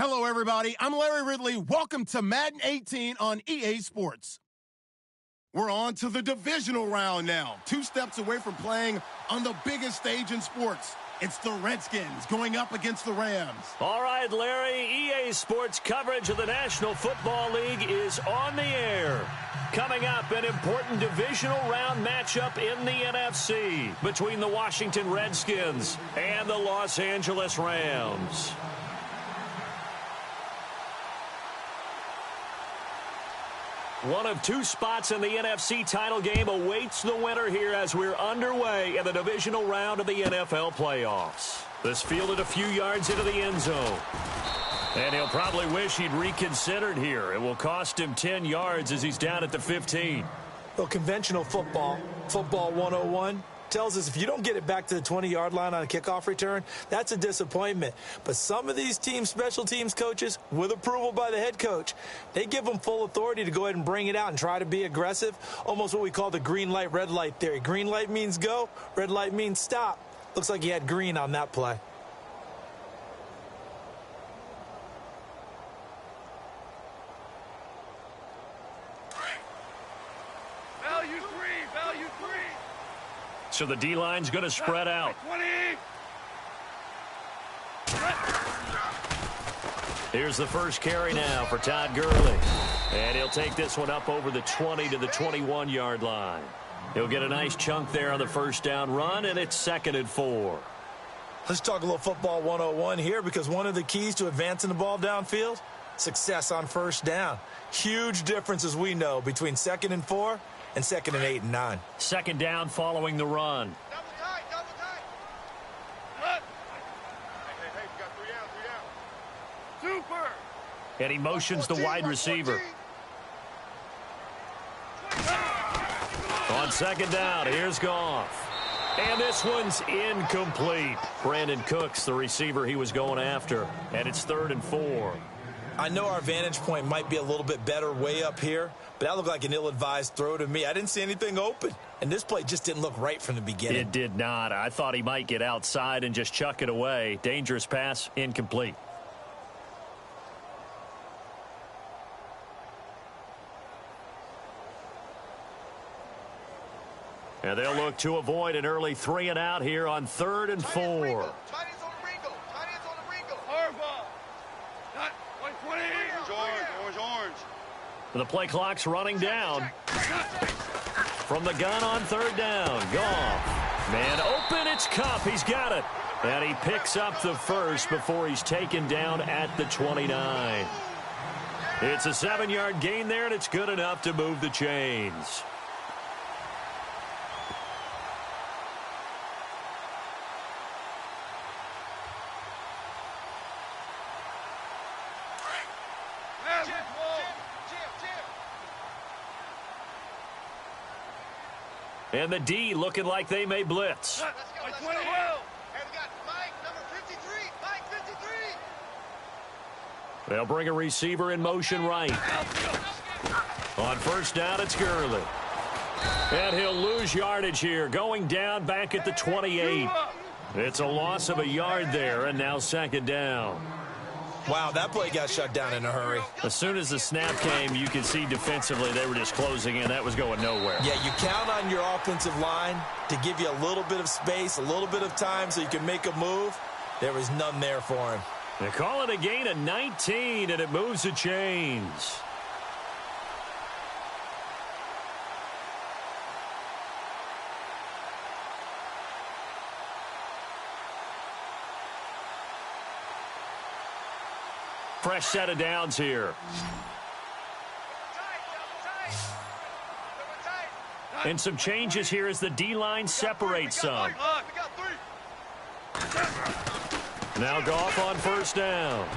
Hello, everybody. I'm Larry Ridley. Welcome to Madden 18 on EA Sports. We're on to the divisional round now. 2 steps away from playing on the biggest stage in sports. It's the Redskins going up against the Rams. All right, Larry, EA Sports coverage of the National Football League is on the air. Coming up, an important divisional round matchup in the NFC between the Washington Redskins and the Los Angeles Rams. One of 2 spots in the NFC title game awaits the winner here as we're underway in the divisional round of the NFL playoffs. This fielded a few yards into the end zone. And he'll probably wish he'd reconsidered here. It will cost him 10 yards as he's down at the 15. Well, conventional football 101, tells us if you don't get it back to the 20-yard line on a kickoff return, that's a disappointment. But some of these teams, special teams coaches, with approval by the head coach, they give them full authority to go ahead and bring it out and try to be aggressive, almost what we call the green light, red light theory. Green light means go, red light means stop. Looks like he had green on that play. So the D-line's going to spread out. Here's the first carry now for Todd Gurley. And he'll take this one up over the 20 to the 21-yard line. He'll get a nice chunk there on the first down run, and it's 2nd and 4. Let's talk a little football 101 here, because one of the keys to advancing the ball downfield, success on first down. Huge difference, as we know, between 2nd and 4 and 2nd and 8 and 9. 2nd down following the run. Double tight, double tight. Hey, you got 3 out. Super. And he motions the wide receiver. On 2nd down, here's Goff. And this one's incomplete. Brandon Cooks, the receiver he was going after. And it's 3rd and 4. I know our vantage point might be a little bit better way up here, but that looked like an ill-advised throw to me. I didn't see anything open, and this play just didn't look right from the beginning. It did not. I thought he might get outside and just chuck it away. Dangerous pass, incomplete. And they'll look to avoid an early 3 and out here on 3rd and 4. The play clock's running down. From the gun on 3rd down. Goff. Man open, it's Kupp. He's got it. And he picks up the first before he's taken down at the 29. It's a 7-yard gain there, and it's good enough to move the chains. And the D looking like they may blitz. Let's go. Hey, we got Mike, number 53. Mike, 53. They'll bring a receiver in motion right. On 1st down, it's Gurley. And he'll lose yardage here, going down back at the 28. It's a loss of a yard there, and now 2nd down. Wow, that play got shut down in a hurry. As soon as the snap came, you could see defensively they were just closing in. That was going nowhere. Yeah, you count on your offensive line to give you a little bit of space, a little bit of time so you can make a move. There was none there for him. They call it a gain of 19, and it moves the chains. Fresh set of downs here. And some changes here as the D-line separates some. Now Goff on 1st down.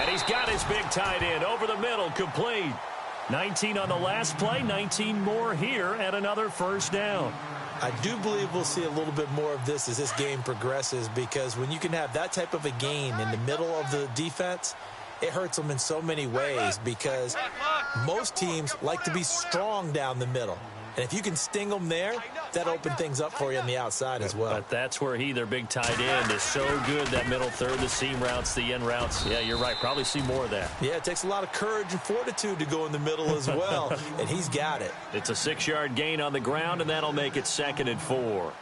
And he's got his big tight end over the middle, complete. 19 on the last play, 19 more here, and another 1st down. I do believe we'll see a little bit more of this as this game progresses, because when you can have that type of a gain in the middle of the defense, it hurts them in so many ways, because most teams like to be strong down the middle. And if you can sting them there, that opened things up for you on the outside as well. But that's where their big tight end, is so good, that middle third, the seam routes, the end routes. Yeah, you're right. Probably see more of that. Yeah, it takes a lot of courage and fortitude to go in the middle as well, and he's got it. It's a 6-yard gain on the ground, and that'll make it 2nd and 4.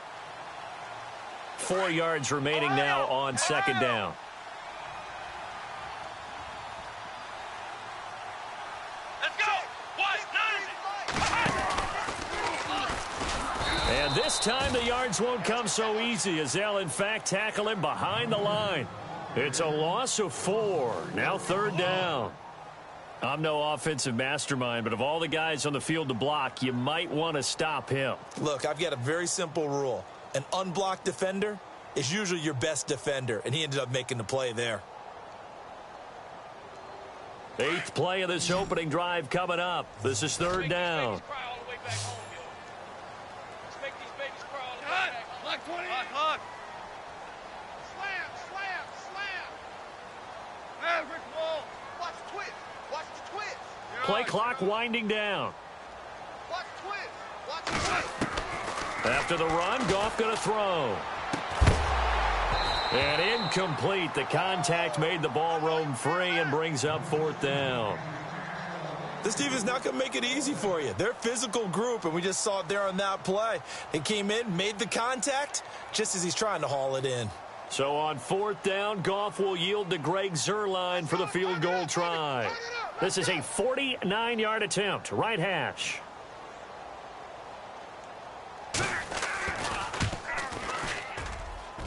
4 yards remaining now on 2nd down. And this time the yards won't come so easy, as they'll in fact tackle him behind the line. It's a loss of 4. Now 3rd down. I'm no offensive mastermind, but of all the guys on the field to block, you might want to stop him. Look, I've got a very simple rule. An unblocked defender is usually your best defender, and he ended up making the play there. 8th play of this opening drive coming up. This is 3rd down. Play clock winding down. After the run, Goff going to throw. And incomplete. The contact made the ball roam free and brings up 4th down. This team is not going to make it easy for you. They're a physical group, and we just saw it there on that play. They came in, made the contact, just as he's trying to haul it in. So on 4th down, Goff will yield to Greg Zuerlein for the field goal try. This is a 49-yard attempt, right hash.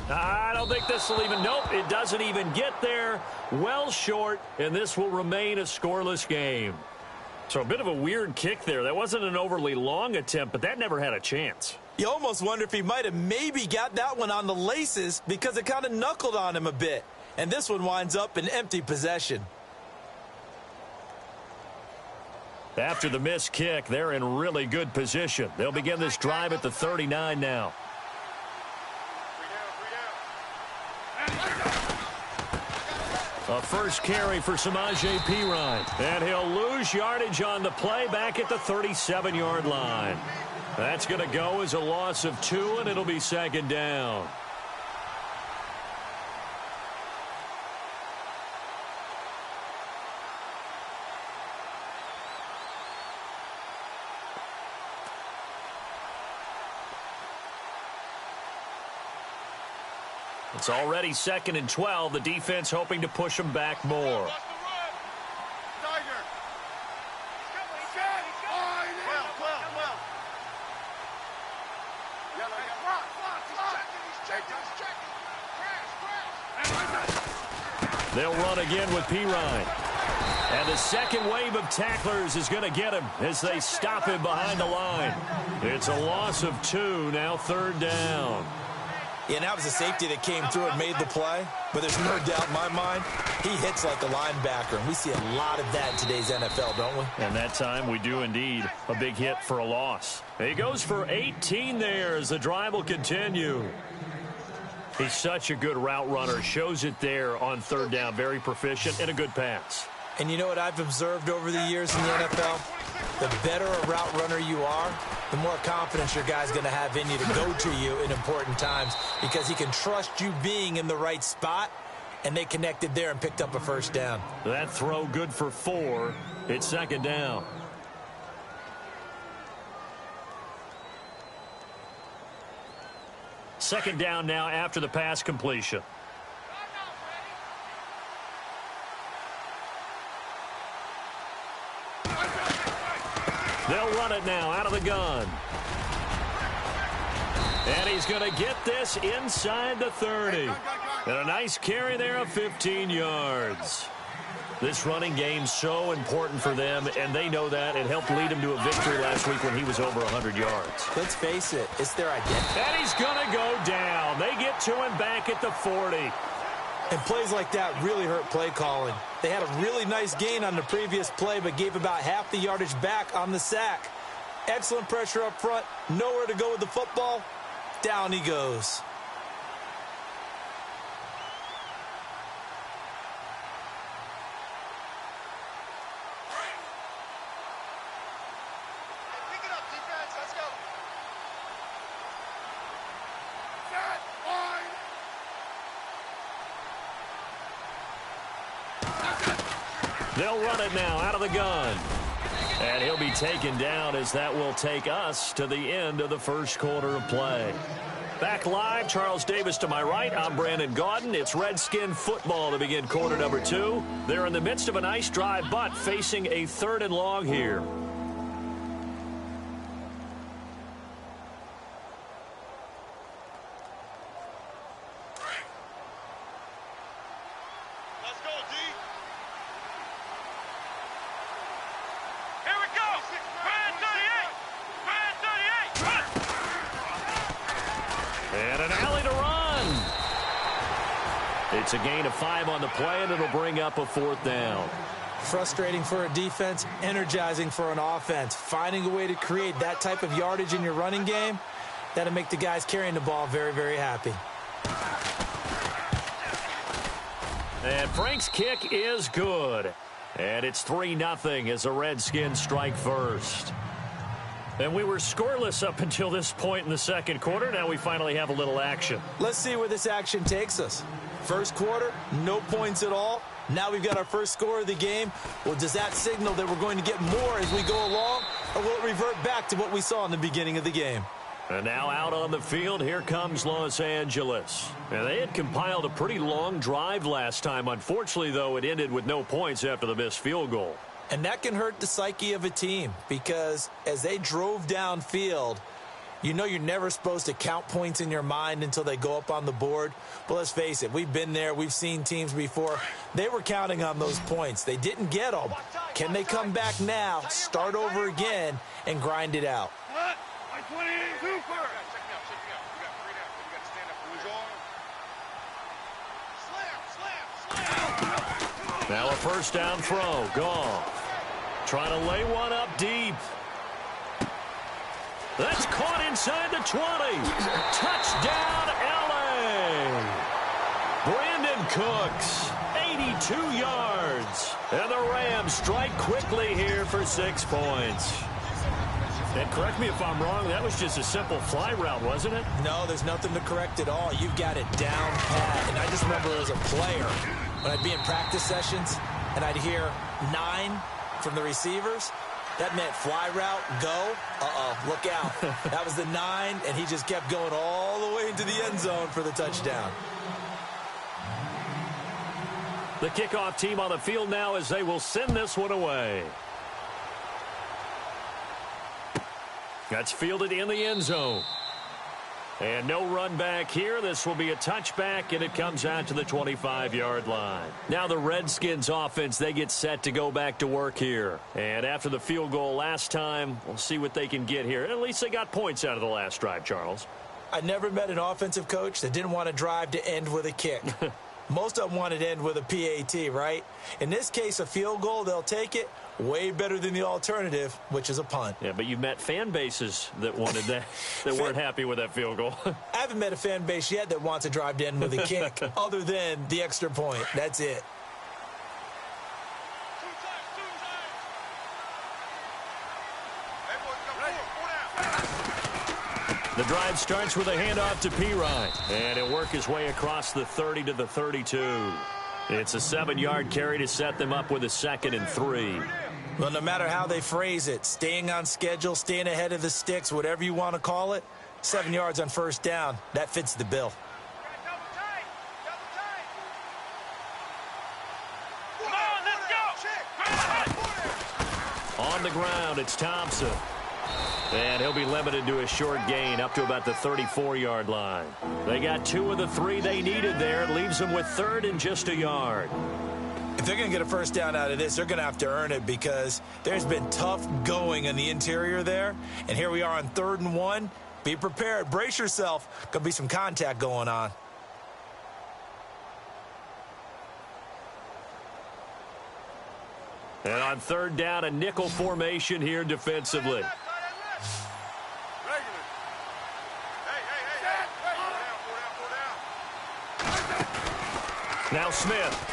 I don't think this will even, nope, it doesn't even get there. Well short, and this will remain a scoreless game. So a bit of a weird kick there. That wasn't an overly long attempt, but that never had a chance. You almost wonder if he might have maybe got that one on the laces because it kind of knuckled on him a bit. And this one winds up in empty possession. After the missed kick, they're in really good position. They'll begin this drive at the 39 now. A first carry for Samaje Perine. And he'll lose yardage on the play back at the 37-yard line. That's going to go as a loss of 2, and it'll be 2nd down. It's already 2nd and 12. The defense hoping to push them back more. They'll run again with Perine. And the second wave of tacklers is going to get him as they stop him behind the line. It's a loss of 2, now 3rd down. Yeah, and that was a safety that came through and made the play. But there's no doubt in my mind, he hits like a linebacker. And we see a lot of that in today's NFL, don't we? And that time we do indeed. A big hit for a loss. He goes for 18 there as the drive will continue. He's such a good route runner. Shows it there on 3rd down. Very proficient and a good pass. And you know what I've observed over the years in the NFL? The better a route runner you are, the more confidence your guy's going to have in you to go to you in important times because he can trust you being in the right spot, and they connected there and picked up a 1st down. That throw good for 4. It's 2nd down. Second down now after the pass completion. They'll run it now out of the gun. And he's going to get this inside the 30. And a nice carry there of 15 yards. This running game's so important for them, and they know that. It helped lead him to a victory last week when he was over 100 yards. Let's face it, it's their identity. And he's going to go down. They get to him back at the 40. And plays like that really hurt play calling. They had a really nice gain on the previous play, but gave about half the yardage back on the sack. Excellent pressure up front. Nowhere to go with the football. Down he goes. They'll run it now out of the gun. And he'll be taken down as that will take us to the end of the first quarter of play. Back live, Charles Davis to my right. I'm Brandon Gaudin. It's Redskin football to begin quarter number 2. They're in the midst of a nice drive, but facing a 3rd and long here. Let's go, D. Here we go. Brand 38. Brand 38. And an alley to run. It's a gain of 5 on the play, and it'll bring up a 4th down. Frustrating for a defense, energizing for an offense. Finding a way to create that type of yardage in your running game, that'll make the guys carrying the ball very, very happy. And Frank's kick is good. And it's 3-0 as the Redskins strike first. And we were scoreless up until this point in the second quarter. Now we finally have a little action. Let's see where this action takes us. First quarter, no points at all. Now we've got our first score of the game. Well, does that signal that we're going to get more as we go along, or will it revert back to what we saw in the beginning of the game? And now out on the field, here comes Los Angeles. And they had compiled a pretty long drive last time. Unfortunately, though, it ended with no points after the missed field goal. And that can hurt the psyche of a team because as they drove downfield, you know you're never supposed to count points in your mind until they go up on the board. But let's face it, we've been there. We've seen teams before. They were counting on those points. They didn't get them. Can they come back now, start over again, and grind it out? Like 28, super. Check me out. We got 3 down. We got to stand up. Who's on? Slam. Now a first down throw. Goff trying to lay one up deep. That's caught inside the 20. Touchdown, L.A. Brandon Cooks, 82 yards. And the Rams strike quickly here for 6 points. And correct me if I'm wrong, that was just a simple fly route, wasn't it? No, there's nothing to correct at all. You've got it down pat. And I just remember as a player, when I'd be in practice sessions, and I'd hear 9 from the receivers, that meant fly route, go, look out. That was the 9, and he just kept going all the way into the end zone for the touchdown. The kickoff team on the field now as they will send this one away. That's fielded in the end zone. And no run back here. This will be a touchback, and it comes out to the 25-yard line. Now the Redskins offense, they get set to go back to work here. And after the field goal last time, we'll see what they can get here. At least they got points out of the last drive, Charles. I never met an offensive coach that didn't want to drive to end with a kick. Most of them wanted to end with a PAT, right? In this case, a field goal, they'll take it. Way better than the alternative, which is a punt. Yeah, but you've met fan bases that wanted that, that weren't happy with that field goal. I haven't met a fan base yet that wants to drive to end with a kick other than the extra point. That's it. The drive starts with a handoff to Pirine, and he'll work his way across the 30 to the 32. It's a 7-yard carry to set them up with a 2nd and 3. Well, no matter how they phrase it, staying on schedule, staying ahead of the sticks, whatever you want to call it, 7 yards on first down, that fits the bill. On the ground, it's Thompson. And he'll be limited to a short gain up to about the 34-yard line. They got 2 of the 3 they needed there. It leaves them with 3rd and just a yard. If they're going to get a first down out of this, they're going to have to earn it because there's been tough going in the interior there. And here we are on 3rd and 1. Be prepared. Brace yourself. Going to be some contact going on. And on 3rd down, a nickel formation here defensively. Now Smith.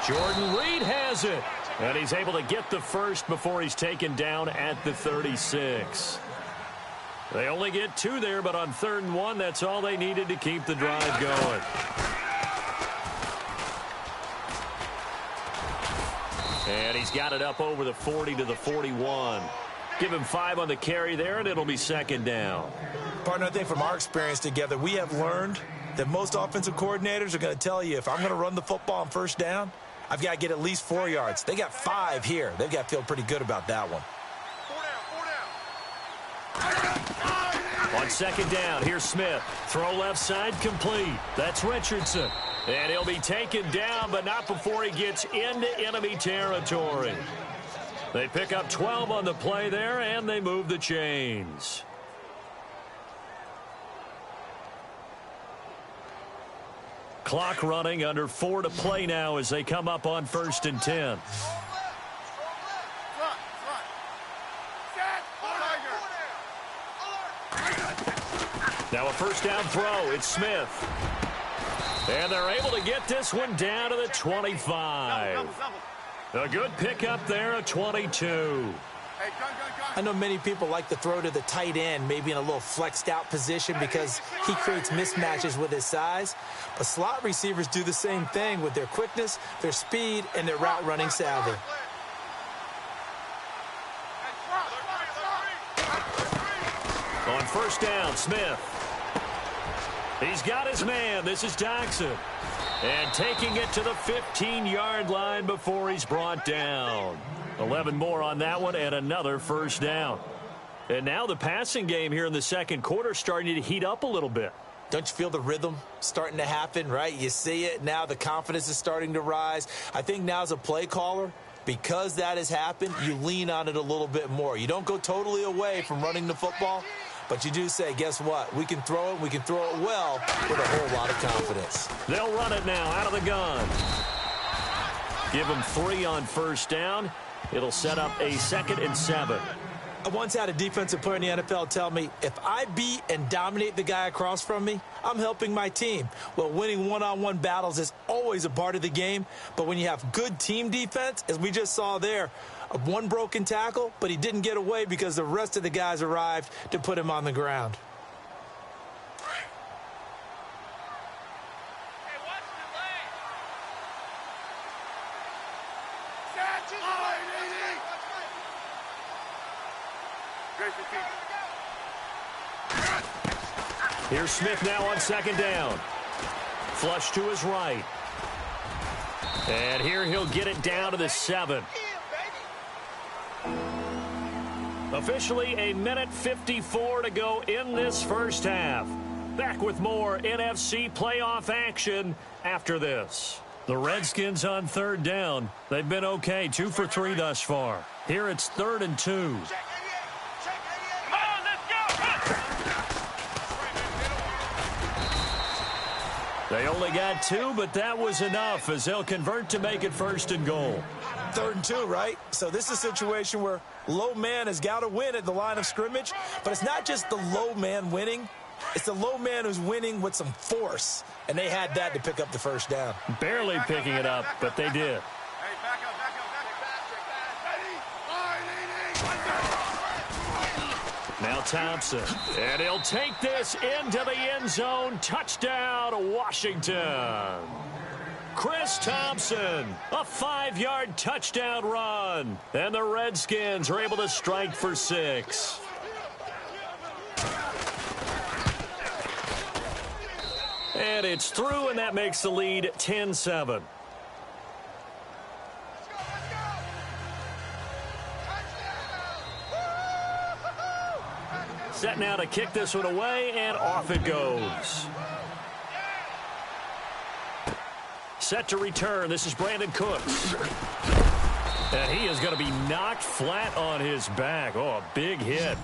Jordan Reed has it. And he's able to get the first before he's taken down at the 36. They only get 2 there, but on 3rd and 1, that's all they needed to keep the drive going. And he's got it up over the 40 to the 41. Give him 5 on the carry there, and it'll be second down. Partner, I think from our experience together, we have learned that most offensive coordinators are going to tell you, if I'm going to run the football on first down, I've got to get at least 4 yards. They got 5 here. They've got to feel pretty good about that one. 4 down. On second down, here's Smith. Throw left side, complete. That's Richardson. And he'll be taken down, but not before he gets into enemy territory. They pick up 12 on the play there, and they move the chains. Clock running, under 4 to play now as they come up on 1st and 10. Now a first down throw. It's Smith. And they're able to get this one down to the 25. A good pickup there at 22. I know many people like to throw to the tight end, maybe in a little flexed out position because he creates mismatches with his size. But slot receivers do the same thing with their quickness, their speed, and their route running savvy. On first down, Smith. He's got his man. This is Jackson. And taking it to the 15-yard line before he's brought down. 11 more on that one and another first down. And now the passing game here in the second quarter starting to heat up a little bit. Don't you feel the rhythm starting to happen, right? You see it now. The confidence is starting to rise. I think now as a play caller, because that has happened, you lean on it a little bit more. You don't go totally away from running the football, but you do say, guess what? We can throw it. We can throw it well with a whole lot of confidence. They'll run it now out of the gun. Give them 3 on first down. It'll set up a 2nd and 7. I once had a defensive player in the NFL tell me, if I beat and dominate the guy across from me, I'm helping my team. Well, winning one-on-one battles is always a part of the game, but when you have good team defense, as we just saw there, one broken tackle, but he didn't get away because the rest of the guys arrived to put him on the ground. Here's Smith now on second down. Flush to his right. And here he'll get it down to the 7. Officially a minute 54 to go in this first half. Back with more NFC playoff action after this. The Redskins on third down. They've been okay, 2 for 3 thus far. Here it's 3rd and 2. They only got 2, but that was enough as they'll convert to make it 1st and goal. 3rd and 2, right? So this is a situation where low man has got to win at the line of scrimmage, but it's not just the low man winning. It's the low man who's winning with some force, and they had that to pick up the first down. Barely picking it up, but they did. Hey, back up. Now Thompson, and he'll take this into the end zone. Touchdown, Washington. Chris Thompson, a 5-yard touchdown run. And the Redskins are able to strike for 6. And it's through, and that makes the lead 10-7. Set now to kick this one away, and off it goes. Set to return. This is Brandon Cooks. And he is going to be knocked flat on his back. Oh, a big hit.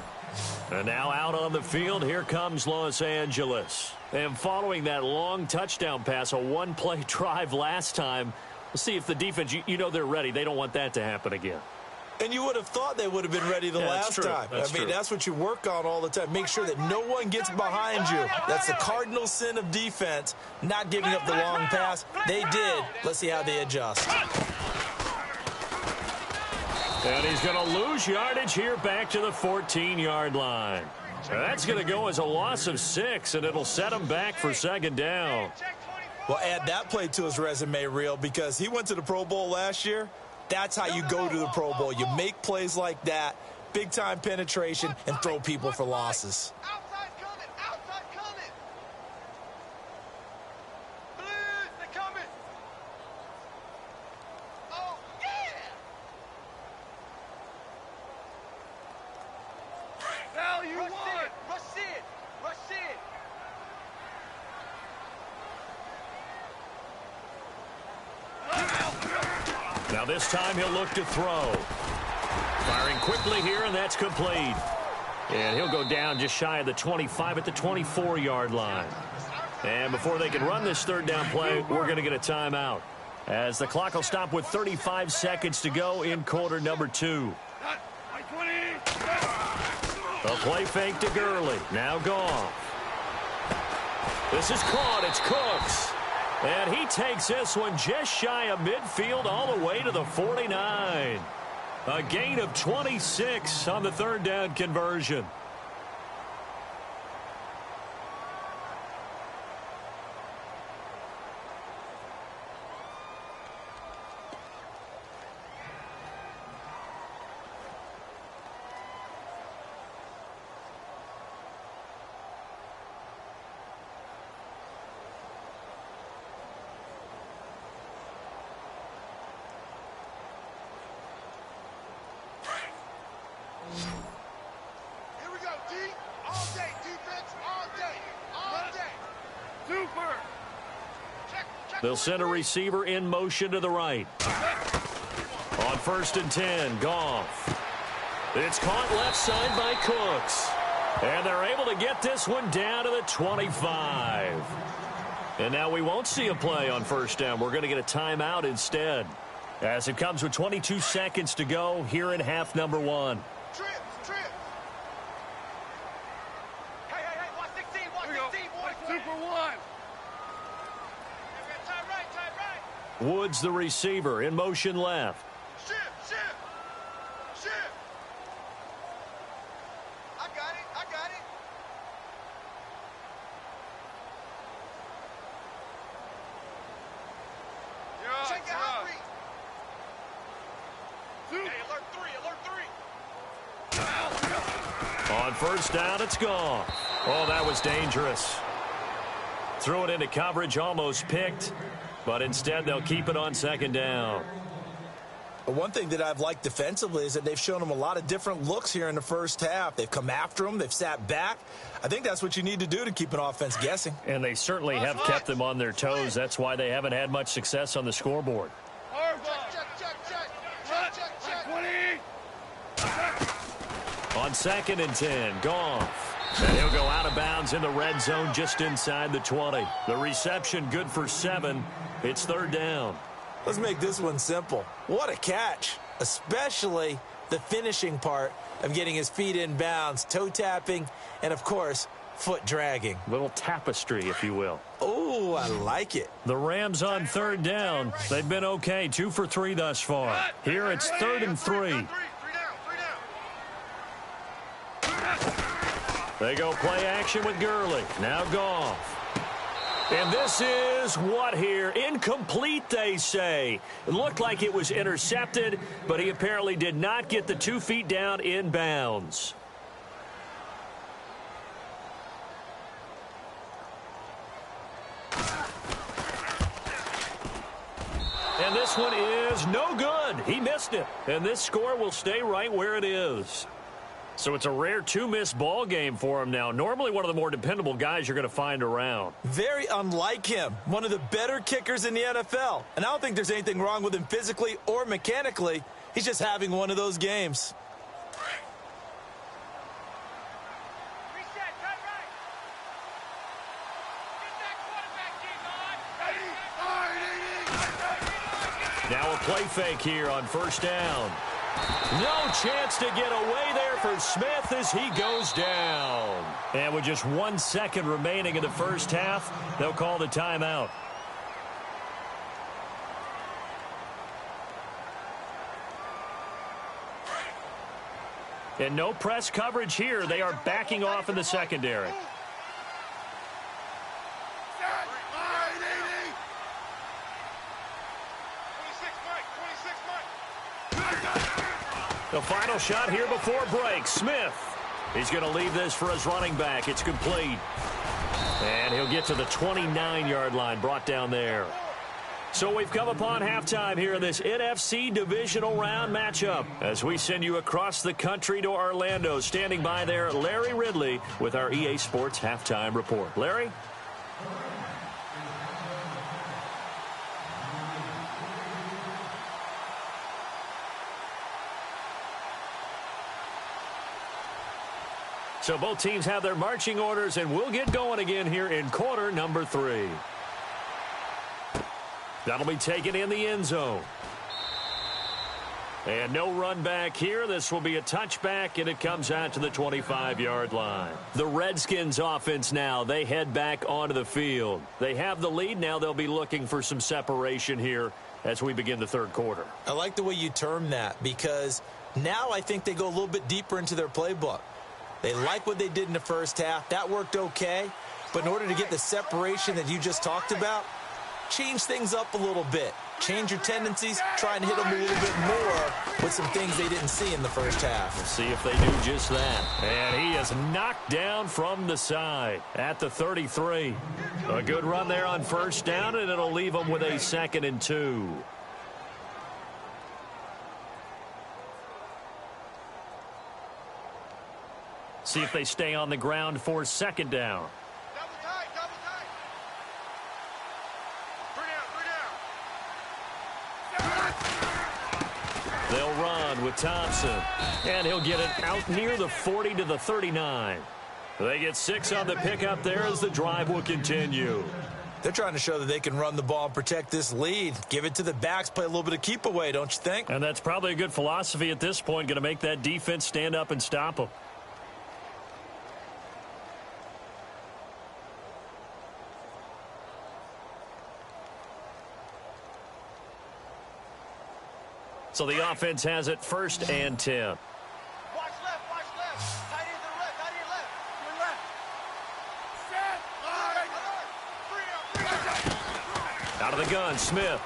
And now out on the field, here comes Los Angeles. And following that long touchdown pass, a one-play drive last time, we'll see if the defense, you know they're ready. They don't want that to happen again. And you would have thought they would have been ready the last time. I mean, that's what you work on all the time. Make sure that no one gets behind you. That's the cardinal sin of defense, not giving up the long pass. They did. Let's see how they adjust. And he's going to lose yardage here back to the 14-yard line. That's going to go as a loss of 6, and it'll set him back for 2nd down. Well, add that play to his resume reel because he went to the Pro Bowl last year That's how you go to the Pro Bowl. You make plays like that, big-time penetration, and throw people for losses. Outside coming! Outside coming! Blues, they're coming! Oh, yeah! Now you won! Rush in! Rush in! Now this time he'll look to throw. Firing quickly here, and that's complete. And he'll go down just shy of the 25 at the 24-yard line. And before they can run this third down play, we're going to get a timeout, as the clock will stop with 35 seconds to go in quarter number 2. A play fake to Gurley. Now Goff. This is caught. It's Cooks. And he takes this one just shy of midfield all the way to the 49. A gain of 26 on the third down conversion. Here we go, D. All day, defense, all day. All day. Super. Check. They'll send a receiver in motion to the right. On 1st and 10, Goff. It's caught left side by Cooks. And they're able to get this one down to the 25. And now we won't see a play on first down. We're going to get a timeout instead, as it comes with 22 seconds to go here in half number 1. Trips. Hey, watch 16, boys. Super one. Time right. Woods, the receiver, in motion left. Shift. I got it. Check it out, hey, alert three. On first down, it's gone. Oh, that was dangerous. Threw it into coverage, almost picked, but instead they'll keep it on second down. One thing that I've liked defensively is that they've shown them a lot of different looks here in the first half. They've come after them. They've sat back. I think that's what you need to do to keep an offense guessing. And they certainly have kept them on their toes. That's why they haven't had much success on the scoreboard. Check. On 2nd and 10, Goff. And he'll go out of bounds in the red zone just inside the 20. The reception good for 7. It's third down. Let's make this one simple. What a catch, especially the finishing part of getting his feet in bounds, toe tapping, and, of course, foot dragging. Little tapestry, if you will. Oh, I like it. The Rams on third down. They've been okay, 2 for 3 thus far. Here it's 3rd and 3. Three down. They go play action with Gurley. Now Goff. And this is what here? Incomplete, they say. It looked like it was intercepted, but he apparently did not get the 2 feet down in bounds. And this one is no good. He missed it. And this score will stay right where it is. So it's a rare 2-miss ball game for him now. Normally one of the more dependable guys you're going to find around. Very unlike him. One of the better kickers in the NFL. And I don't think there's anything wrong with him physically or mechanically. He's just having one of those games. Reset, cut right. Get that quarterback, Now a play fake here on first down. No chance to get away there for Smith as he goes down. And with just 1 second remaining in the first half, they'll call the timeout. And no press coverage here. They are backing off in the secondary. The final shot here before break. Smith. He's going to leave this for his running back. It's complete. And he'll get to the 29-yard line, brought down there. So we've come upon halftime here in this NFC divisional round matchup as we send you across the country to Orlando. Standing by there, Larry Ridley with our EA Sports halftime report. Larry? So both teams have their marching orders, and we'll get going again here in quarter number 3. That'll be taken in the end zone. And no run back here. This will be a touchback, and it comes out to the 25-yard line. The Redskins offense now, they head back onto the field. They have the lead. Now they'll be looking for some separation here as we begin the third quarter. I like the way you term that because now I think they go a little bit deeper into their playbook. They like what they did in the first half. That worked okay. But in order to get the separation that you just talked about, change things up a little bit. Change your tendencies. Try and hit them a little bit more with some things they didn't see in the first half. We'll see if they do just that. And he is knocked down from the side at the 33. A good run there on first down, and it'll leave them with a 2nd and 2. See if they stay on the ground for 2nd down. Double tight, double tight. 3 down, 3 down. They'll run with Thompson, and he'll get it out near the 40 to the 39. They get 6 on the pickup there as the drive will continue. They're trying to show that they can run the ball and protect this lead. Give it to the backs, play a little bit of keep away, don't you think? And that's probably a good philosophy at this point, going to make that defense stand up and stop them. So the offense has it 1st and 10. Watch left, watch left. Tight end to the left, tight end left. To the left. Set. Out of the gun, Smith.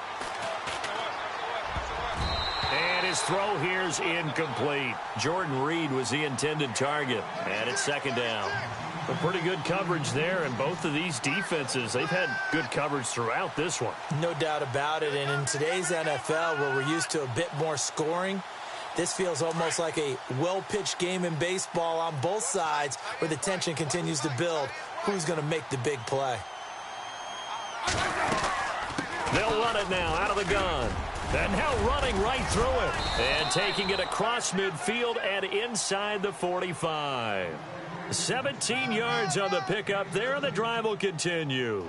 And his throw here's incomplete. Jordan Reed was the intended target. And it's 2nd down. A pretty good coverage there, and both of these defenses, they've had good coverage throughout this one. No doubt about it, and in today's NFL, where we're used to a bit more scoring, this feels almost like a well-pitched game in baseball on both sides where the tension continues to build. Who's going to make the big play? They'll run it now out of the gun. And now running right through it. And taking it across midfield and inside the 45. 17 yards on the pickup there, and the drive will continue.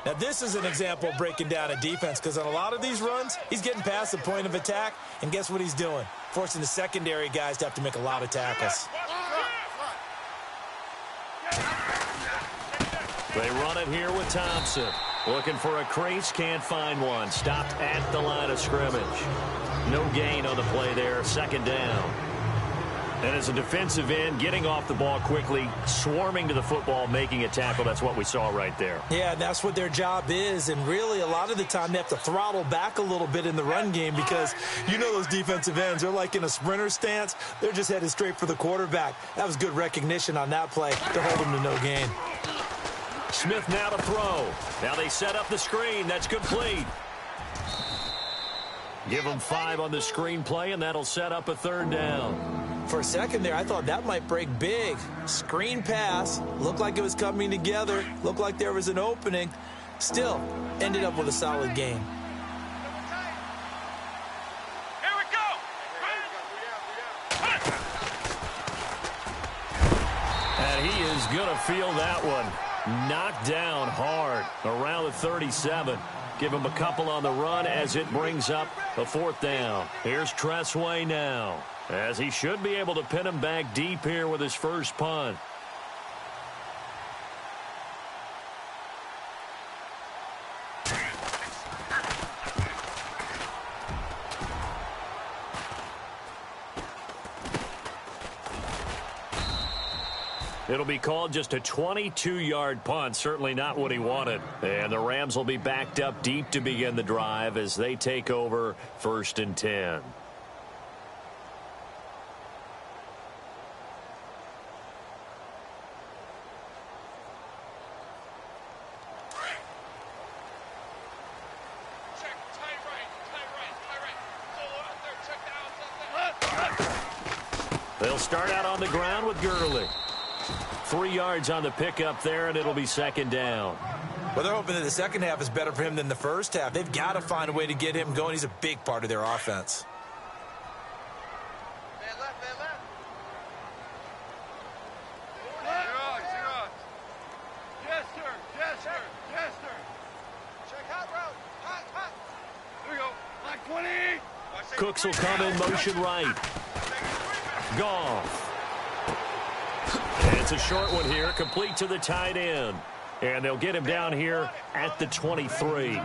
Now, this is an example of breaking down a defense because on a lot of these runs, he's getting past the point of attack, and guess what he's doing? Forcing the secondary guys to have to make a lot of tackles. They run it here with Thompson. Looking for a crease, can't find one. Stopped at the line of scrimmage. No gain on the play there, 2nd down. And as a defensive end, getting off the ball quickly, swarming to the football, making a tackle, that's what we saw right there. Yeah, that's what their job is, and really a lot of the time they have to throttle back a little bit in the run game because you know those defensive ends, they're like in a sprinter stance. They're just headed straight for the quarterback. That was good recognition on that play to hold them to no gain. Smith now to throw. Now they set up the screen. That's complete. Give them 5 on the screen play, and that'll set up a 3rd down. For a second there, I thought that might break big. Screen pass. Looked like it was coming together. Looked like there was an opening. Still, ended up with a solid game. Here we go. And he is going to feel that one. Knocked down hard around the 37. Give him a couple on the run as it brings up a 4th down. Here's Tressway now, as he should be able to pin him back deep here with his first punt. It'll be called just a 22-yard punt. Certainly not what he wanted. And the Rams will be backed up deep to begin the drive as they take over 1st and 10. They'll start out on the ground with Gurley. 3 yards on the pickup there, and it'll be second down. Well, they're hoping that the second half is better for him than the first half. They've got to find a way to get him going. He's a big part of their offense. Man left, man left. Zero. Yes, sir. Yes, sir. Yes, sir. Check hot route. Hot. Here we go. Like 20. Cooks will come in motion right. Goff. And it's a short one here, complete to the tight end. And they'll get him down here at the 23.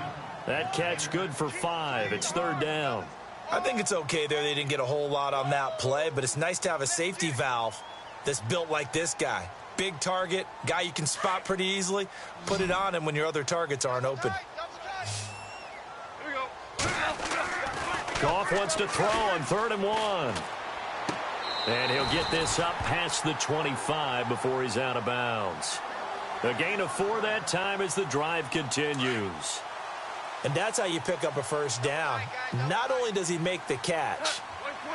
That catch good for 5. It's third down. I think it's okay there. They didn't get a whole lot on that play, but it's nice to have a safety valve that's built like this guy. Big target, guy you can spot pretty easily. Put it on him when your other targets aren't open. Here we go. Goff wants to throw on 3rd and 1. And he'll get this up past the 25 before he's out of bounds. A gain of 4 that time as the drive continues. And that's how you pick up a first down. Not only does he make the catch,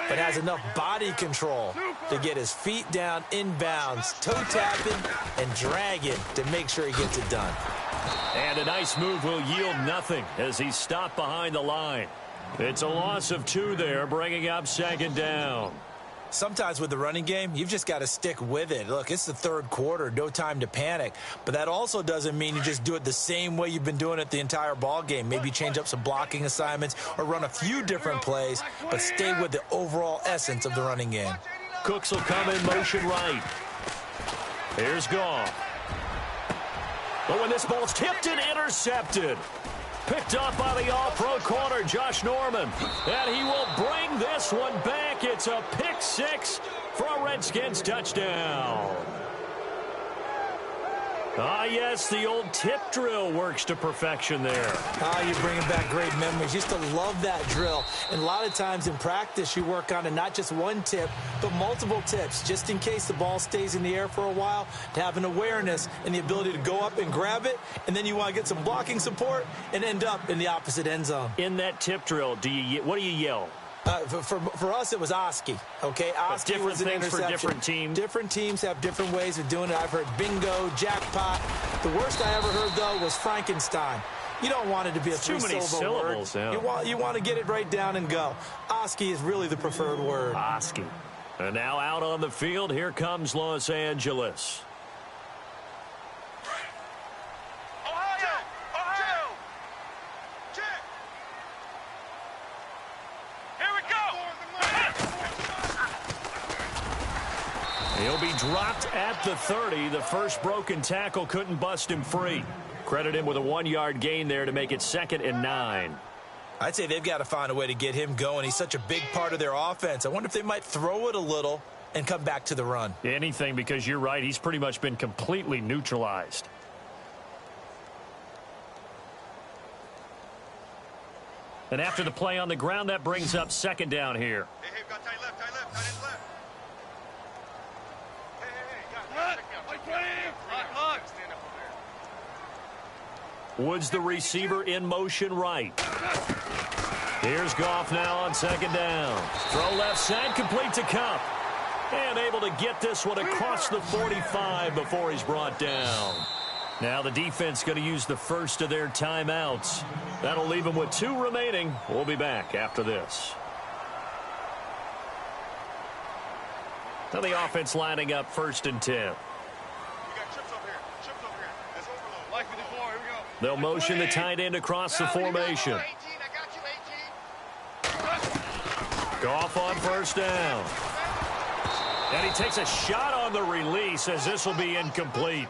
but has enough body control to get his feet down inbounds, toe tapping, and dragging to make sure he gets it done. And a nice move will yield nothing as he's stopped behind the line. It's a loss of 2 there, bringing up second down. Sometimes with the running game, you've just got to stick with it. Look, it's the third quarter, no time to panic. But that also doesn't mean you just do it the same way you've been doing it the entire ball game. Maybe change up some blocking assignments or run a few different plays, but stay with the overall essence of the running game. Cooks will come in motion right. Here's Goff. But when this ball's tipped and intercepted. Picked up by the all-pro corner, Josh Norman. And he will bring this one back. It's a pick 6 for a Redskins touchdown. Ah, yes, the old tip drill works to perfection there. You're bringing back great memories. Used to love that drill. And a lot of times in practice, you work on it, not just one tip, but multiple tips, just in case the ball stays in the air for a while, to have an awareness and the ability to go up and grab it, and then you want to get some blocking support and end up in the opposite end zone. In that tip drill, what do you yell? For us, it was Oski, okay? Oski was an interception. For different teams. Different teams have different ways of doing it. I've heard bingo, jackpot. The worst I ever heard, though, was Frankenstein. You don't want it to be a three-syllable word. Yeah. You want to get it right down and go. Oski is really the preferred word. Oski. And now out on the field, here comes Los Angeles. He'll be dropped at the 30. The first broken tackle couldn't bust him free. Credit him with a 1-yard gain there to make it 2nd and 9. I'd say they've got to find a way to get him going. He's such a big part of their offense. I wonder if they might throw it a little and come back to the run. Anything, because you're right. He's pretty much been completely neutralized. And after the play on the ground, that brings up second down here. Hey, got tight left, tight left. Woods, the receiver, in motion right. Here's Goff now on second down. Throw left side, complete to Cup. And able to get this one across the 45 before he's brought down. Now the defense going to use the first of their timeouts. That'll leave them with 2 remaining. We'll be back after this. Now the offense lining up 1st and 10. They'll motion the tight end across the formation. Goff on first down. And he takes a shot on the release as this will be incomplete.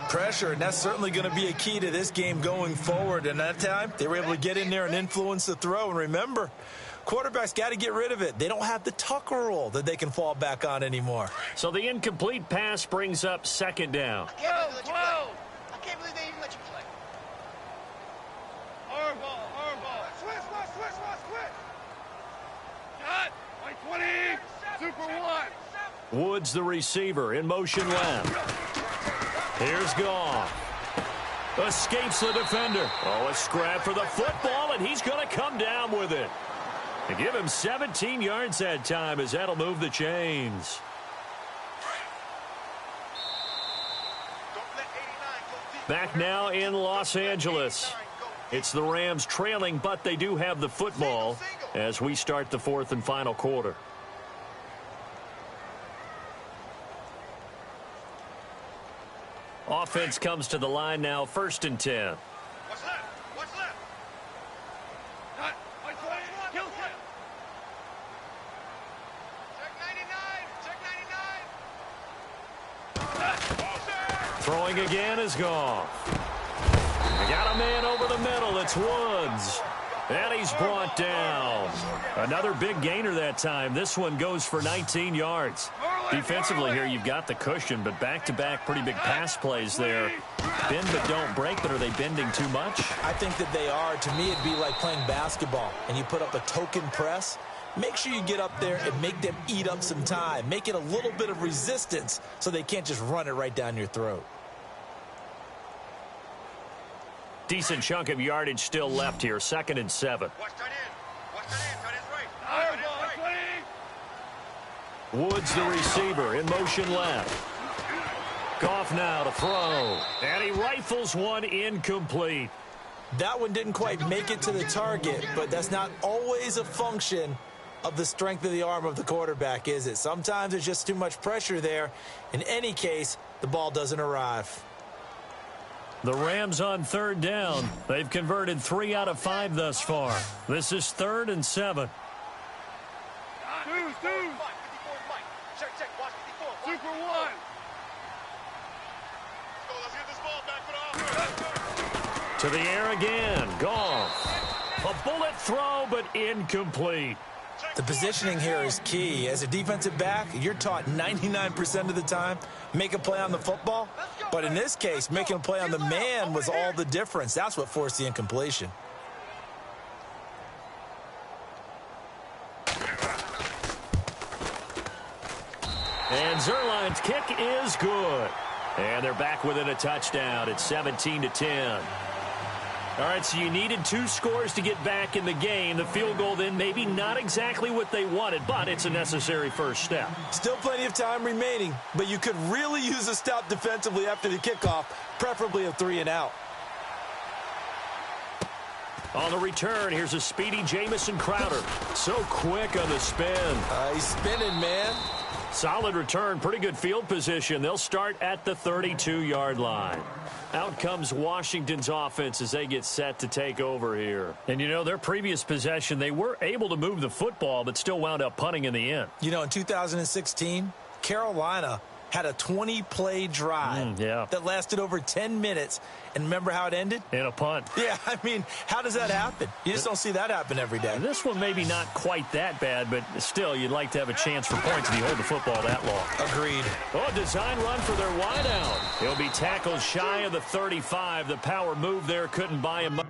Pressure, and that's certainly going to be a key to this game going forward. And that time, they were able to get in there and influence the throw. And remember, quarterbacks got to get rid of it. They don't have the Tucker rule that they can fall back on anymore. So the incomplete pass brings up second down. I can't believe they even let you play. Hardball. Switch. Cut. Like 20. Super 1. Woods, the receiver, in motion left. Here's Goff. Escapes the defender. Oh, a scrap for the football, and he's going to come down with it. To give him 17 yards that time as that'll move the chains. Back now in Los Angeles. It's the Rams trailing, but they do have the football as we start the fourth and final quarter. Offense comes to the line now, 1st and 10. What's left? What's left? Not. Kill him. Check 99. Check 99. Throwing again is gone. They got a man over the middle. It's Woods. And he's brought down. Another big gainer that time. This one goes for 19 yards. Defensively here, you've got the cushion, but back-to-back pretty big pass plays there. Bend but don't break, but are they bending too much? I think that they are. To me, it'd be like playing basketball, and you put up a token press. Make sure you get up there and make them eat up some time. Make it a little bit of resistance so they can't just run it right down your throat. Decent chunk of yardage still left here. 2nd and 7. Watch tight end. Watch tight end. Tight end's right. Tight end's right. Woods, the receiver, in motion left. Goff now to throw. And he rifles one incomplete. That one didn't quite make it to the target, but that's not always a function of the strength of the arm of the quarterback, is it? Sometimes there's just too much pressure there. In any case, the ball doesn't arrive. The Rams on 3rd down. They've converted 3 out of 5 thus far. This is 3rd and 7. Two. Check. Watch 54. 2 for 1. Let's get this ball back for the offense. To the air again. Goff. A bullet throw, but incomplete. The positioning here is key. As a defensive back, you're taught 99% of the time, make a play on the football. But in this case, making a play on the man was all the difference. That's what forced the incompletion. And Zerline's kick is good. And they're back within a touchdown. It's 17-10. All right, so you needed 2 scores to get back in the game. The field goal then maybe not exactly what they wanted, but it's a necessary first step. Still plenty of time remaining, but you could really use a stop defensively after the kickoff, preferably a 3-and-out. On the return, here's a speedy Jamison Crowder. So quick on the spin. He's spinning, man. Solid return, pretty good field position. They'll start at the 32-yard line. Out comes Washington's offense as they get set to take over here. And, you know, their previous possession, they were able to move the football, but still wound up punting in the end. You know, in 2016, Carolina had a 20-play drive that lasted over 10 minutes. And remember how it ended? In a punt. Yeah, I mean, how does that happen? You just don't see that happen every day. And this one maybe not quite that bad, but still, you'd like to have a chance for points if you hold the football that long. Agreed. Oh, design run for their wideout. He'll be tackled shy of the 35. The power move there couldn't buy him.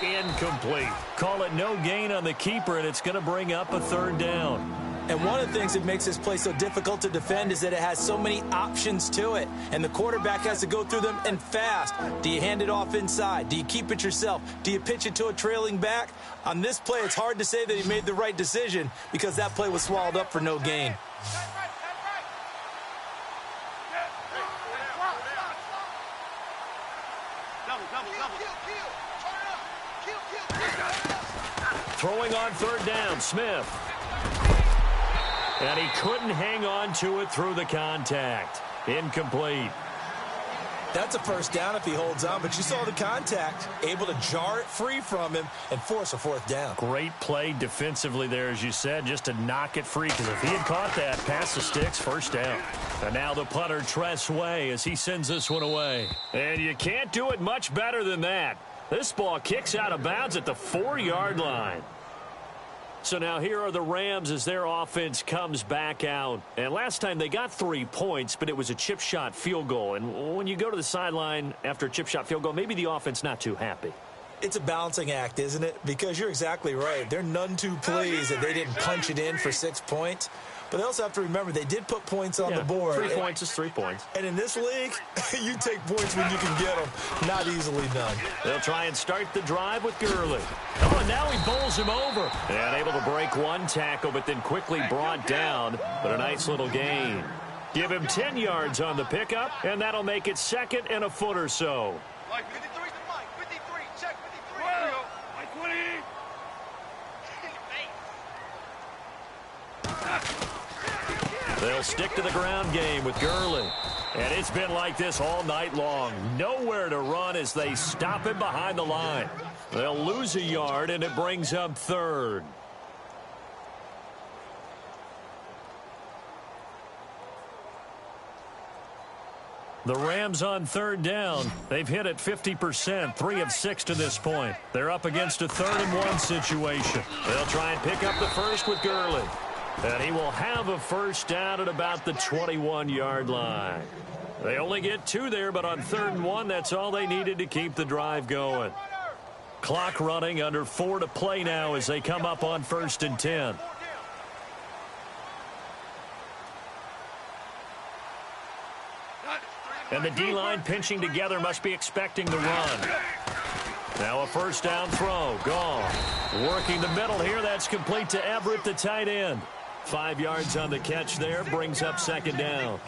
Incomplete. Call it no gain on the keeper, and it's going to bring up a 3rd down. And one of the things that makes this play so difficult to defend is that it has so many options to it, and the quarterback has to go through them and fast. Do you hand it off inside? Do you keep it yourself? Do you pitch it to a trailing back? On this play, it's hard to say that he made the right decision because that play was swallowed up for no gain. Throwing on 3rd down, Smith. And he couldn't hang on to it through the contact. Incomplete. That's a first down if he holds on, but you saw the contact, able to jar it free from him and force a fourth down. Great play defensively there, as you said, just to knock it free, because if he had caught that, pass the sticks, first down. And now the punter, Tress Way, as he sends this one away. And you can't do it much better than that. This ball kicks out of bounds at the 4-yard line. So now here are the Rams as their offense comes back out. And last time they got 3 points, but it was a chip shot field goal. And when you go to the sideline after a chip shot field goal, maybe the offense not too happy. It's a balancing act, isn't it? Because you're exactly right. They're none too pleased that they didn't punch it in for 6 points. But they also have to remember they did put points on the board. 3 points is 3 points. And in this league, you take points when you can get them. Not easily done. They'll try and start the drive with Gurley. Oh, and now he bowls him over. And able to break one tackle, but then quickly brought down. But a nice little gain. Give him 10 yards on the pickup, and that'll make it 2nd and a foot or so. Mike, 53 to Mike. 53. Check 53. There you go. Mike 20. They'll stick to the ground game with Gurley. And it's been like this all night long. Nowhere to run as they stop him behind the line. They'll lose a yard, and it brings up 3rd. The Rams on 3rd down. They've hit it 50%, 3 of 6 to this point. They're up against a 3rd and 1 situation. They'll try and pick up the first with Gurley. And he will have a first down at about the 21-yard line. They only get 2 there, but on 3rd and 1, that's all they needed to keep the drive going. Clock running, under 4 to play now as they come up on 1st and 10. And the D-line pinching together, must be expecting the run. Now a first down throw, gone. Working the middle here, that's complete to Everett, the tight end. 5 yards on the catch there, brings up 2nd down.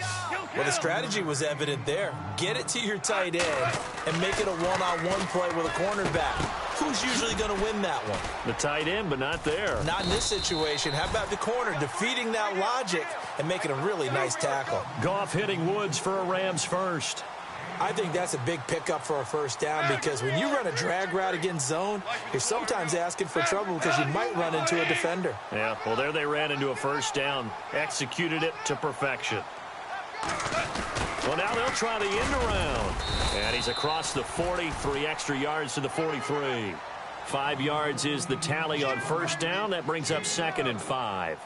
Well, the strategy was evident there. Get it to your tight end and make it a one-on-one play with a cornerback. Who's usually going to win that one? The tight end, but not there. Not in this situation. How about the corner defeating that logic and making a really nice tackle? Goff hitting Woods for a Rams first. I think that's a big pickup for a first down, because when you run a drag route against zone, you're sometimes asking for trouble because you might run into a defender. Yeah, well, there they ran into a first down. Executed it to perfection. Well, now they'll try the end around. And he's across the 40, 3 extra yards to the 43. 5 yards is the tally on first down. That brings up 2nd and 5.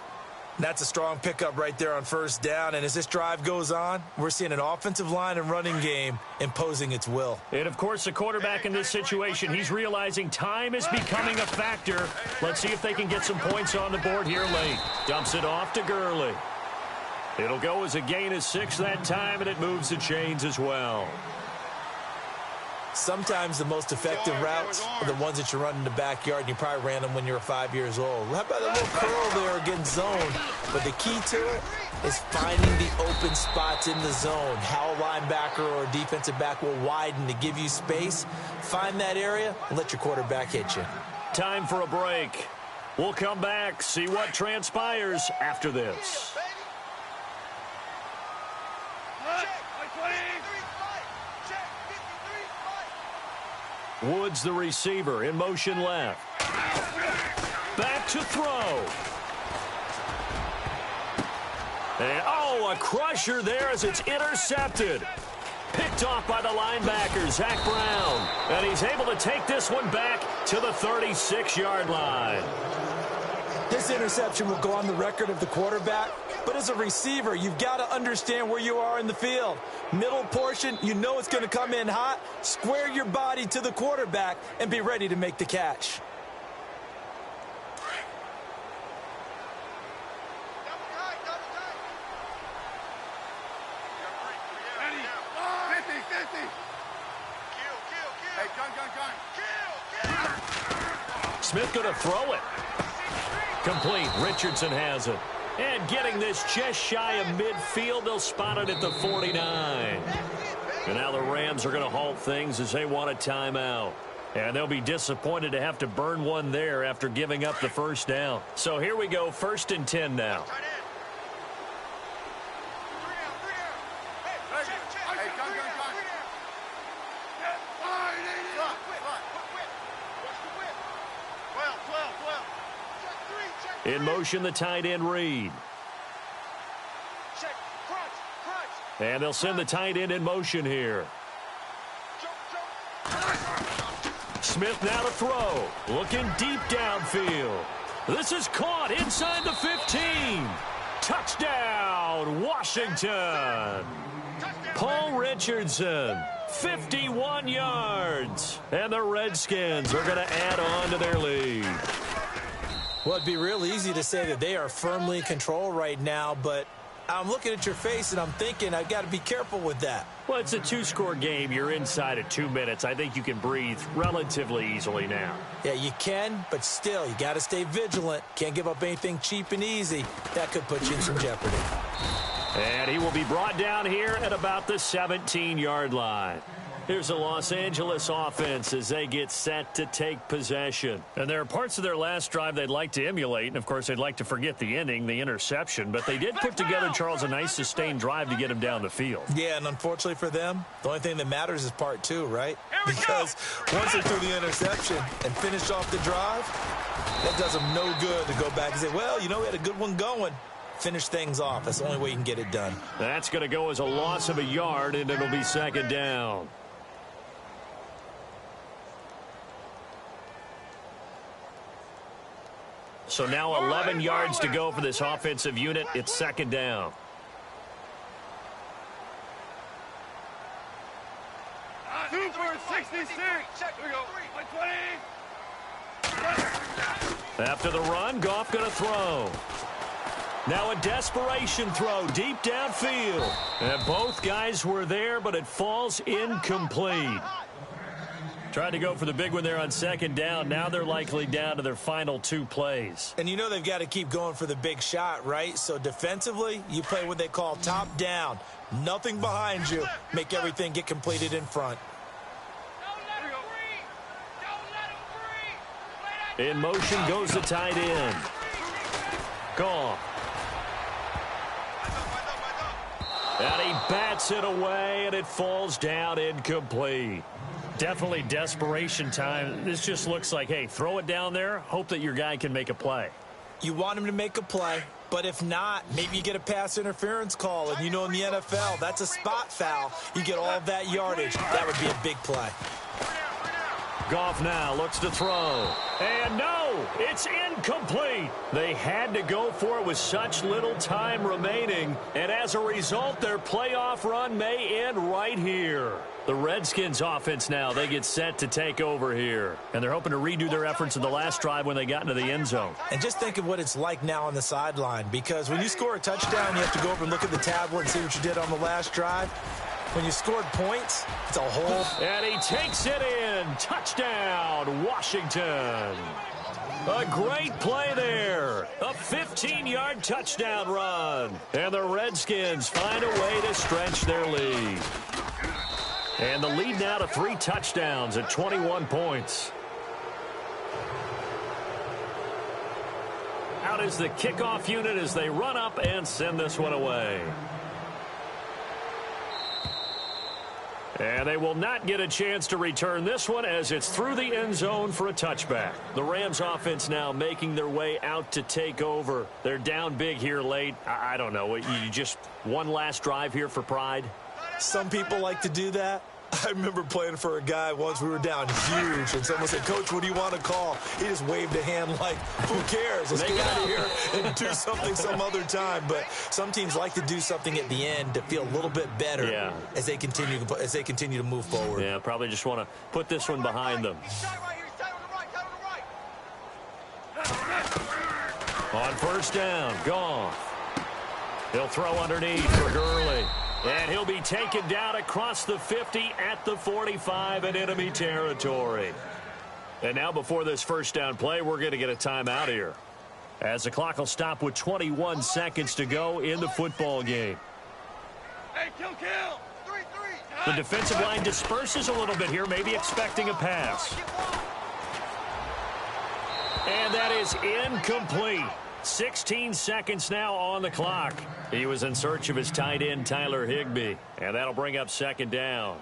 That's a strong pickup right there on first down. And as this drive goes on, we're seeing an offensive line and running game imposing its will. And, of course, the quarterback in this situation, he's realizing time is becoming a factor. Let's see if they can get some points on the board here late. Dumps it off to Gurley. It'll go as a gain of 6 that time, and it moves the chains as well. Sometimes the most effective routes are the ones that you run in the backyard, and you probably ran them when you were 5 years old. How about a little curl there against zone? But the key to it is finding the open spots in the zone. How a linebacker or a defensive back will widen to give you space. Find that area and let your quarterback hit you. Time for a break. We'll come back, see what transpires after this. Woods, the receiver, in motion left. Back to throw. And, oh, a crusher there as it's intercepted. Picked off by the linebacker, Zach Brown. And he's able to take this one back to the 36-yard line. This interception will go on the record of the quarterback, but as a receiver, you've got to understand where you are in the field. Middle portion, you know it's going to come in hot. Square your body to the quarterback and be ready to make the catch. Smith going to throw it. Complete. Richardson has it. And getting this just shy of midfield, they'll spot it at the 49. And now the Rams are going to halt things as they want a timeout. And they'll be disappointed to have to burn one there after giving up the first down. So here we go, 1st and 10 now. In motion, the tight end read. Check. Crunch. And they'll send the tight end in motion here. Smith now to throw. Looking deep downfield. This is caught inside the 15. Touchdown, Washington. Paul Richardson, 51 yards. And the Redskins are going to add on to their lead. Well, it'd be real easy to say that they are firmly in control right now, but I'm looking at your face and I'm thinking I've got to be careful with that. Well, it's a two-score game. You're inside of 2 minutes. I think you can breathe relatively easily now. Yeah, you can, but still, you got to stay vigilant. Can't give up anything cheap and easy. That could put you in some jeopardy. And he will be brought down here at about the 17-yard line. Here's the Los Angeles offense as they get set to take possession. And there are parts of their last drive they'd like to emulate. And, of course, they'd like to forget the ending, the interception. But they did put together, Charles, a nice sustained drive to get him down the field. Yeah, and unfortunately for them, the only thing that matters is part two, right? Because once they threw the interception and finished off the drive, that does them no good to go back and say, well, you know, we had a good one going. Finish things off. That's the only way you can get it done. That's going to go as a loss of a yard, and it'll be second down. So now 11 yards to go for this offensive unit. It's second down. Super 66. Check. Here we go. 120. After the run, Goff going to throw. Now a desperation throw deep downfield. And both guys were there, but it falls incomplete. Tried to go for the big one there on second down. Now they're likely down to their final 2 plays. And you know they've got to keep going for the big shot, right? So defensively, you play what they call top down. Nothing behind you. Make everything get completed in front. In motion goes the tight end. Goff. And he bats it away, and it falls down incomplete. Definitely desperation time. This just looks like, hey, throw it down there, hope that your guy can make a play. You want him to make a play, but if not, maybe you get a pass interference call. And you know in the NFL, that's a spot foul. You get all of that yardage. That would be a big play. Goff now looks to throw. And no, it's incomplete. They had to go for it with such little time remaining. And as a result, their playoff run may end right here. The Redskins offense now, they get set to take over here. And they're hoping to redo their efforts in the last drive when they got into the end zone. And just think of what it's like now on the sideline. Because when you score a touchdown, you have to go over and look at the tablet and see what you did on the last drive. When you scored points, it's a whole... And he takes it in. Touchdown, Washington. A great play there. A 15-yard touchdown run. And the Redskins find a way to stretch their lead. And the lead now to 3 touchdowns at 21 points. Out is the kickoff unit as they run up and send this one away. And they will not get a chance to return this one as it's through the end zone for a touchback. The Rams offense now making their way out to take over. They're down big here late. I don't know. You just one last drive here for pride? Some people like to do that. I remember playing for a guy once. We were down huge, and someone said, Coach, what do you want to call? He just waved a hand like, who cares? Let's get out of here and do something some other time. But some teams like to do something at the end to feel a little bit better as they continue to move forward. Yeah, probably just want to put this one behind them. On first down, Goff. He'll throw underneath for Gurley. And he'll be taken down across the 50 at the 45 in enemy territory. And now before this first down play, we're going to get a timeout here, as the clock will stop with 21 seconds to go in the football game. Hey, kill. 3-3. The defensive line disperses a little bit here, maybe expecting a pass. And that is incomplete. 16 seconds now on the clock. He was in search of his tight end, Tyler Higbee. And that'll bring up second down.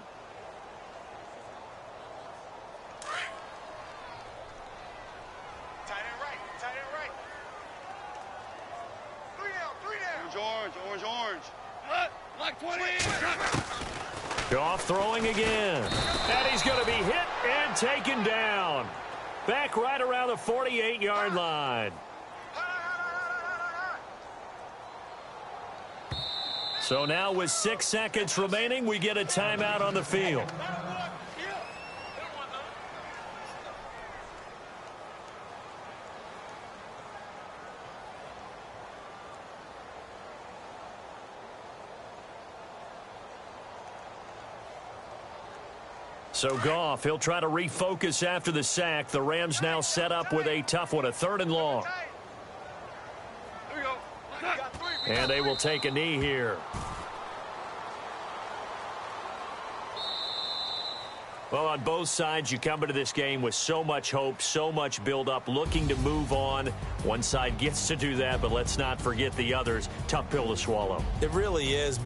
Tight end right. Orange. Like 20. Goff throwing again. And he's going to be hit and taken down. Back right around the 48-yard line. So now with 6 seconds remaining, we get a timeout on the field. So Goff, he'll try to refocus after the sack. The Rams now set up with a tough one, a 3rd and long. And they will take a knee here. Well, on both sides, you come into this game with so much hope, so much build-up, looking to move on. One side gets to do that, but let's not forget the others. Tough pill to swallow. It really is.